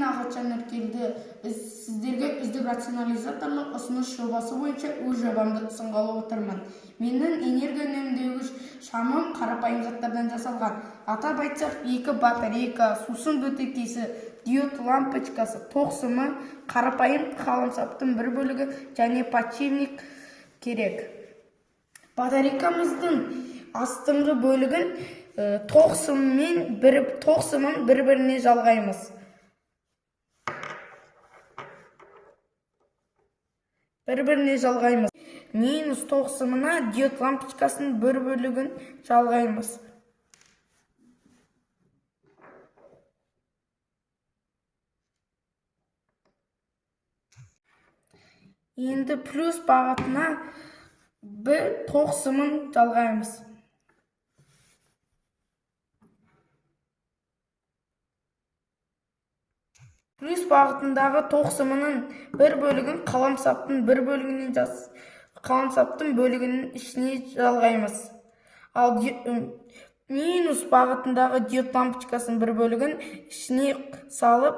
Ахатжан Нұркелді сіздерге үздік рационализаторлық ұсыныс жобасы бойынша өз жобамды ұсынғалы отырмын. Менің энергия үнемдеуіш шамым қарапайым заттардан жасалған. Атап айтсақ, 2 батарейка, сусын бөтекесі, диод лампочкасы, тоқ сымы, қарапайым қаламсаптың бір бөлігі және подшипник керек. Батарейкамыздың астыңғы бөлігін тоқ сымын бір-біріне жалғаймыз. Минус тоқ сымына диод лампочкасының бір бөлігін жалғаймыз. Енді плюс бағытына бір тоқ сымын жалғаймыз. Плюс бағытындағы тоқ сымының бір бөлігін қаламсаптың бөлігінің ішіне жалғаймыз. Ал минус бағытындағы диод лампочкасының бір бөлігін ішіне салып,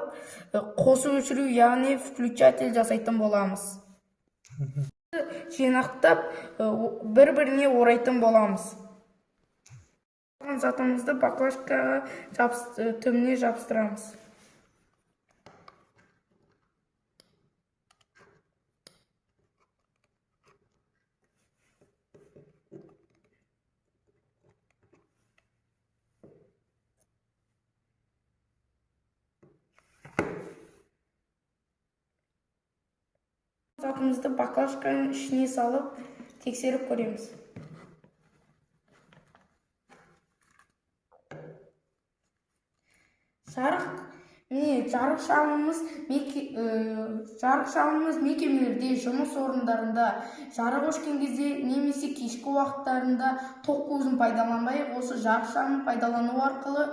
қосу өшіру, яғни включатель жасайтын боламыз. Жинақтап, бір-біріне орайтын боламыз. Затымызды баклажкаға төбіне жабыстырамыз. Затымызды баклажканың ішіне салып, тексеріп көреміз. Жарық шамымыз мекемелерде, жұмыс орындарында, жарық өшкен кезде немесе кешкі уақыттарында тоқ көзін пайдаланбай, осы жарық шамын пайдалану арқылы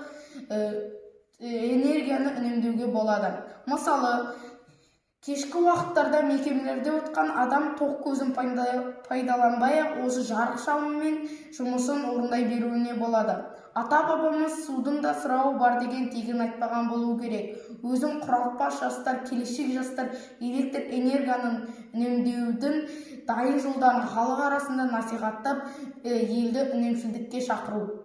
энергияны үнемдеуге болады. Мысалы, кешкі уақыттарда мекемелерде отқан адам тоқ көзін пайдаланбай, осы жарық шамымен жұмысын орындай беруіне болады. Ата-бабамыз судың да сұрауы бар деген тегін айтпаған болу керек. Өзін құралпас жастар, келешек жастар электр энергияның үнемдеудің дайын жолдарын халық арасында насихаттап, елді үнемшілдікке шақыру.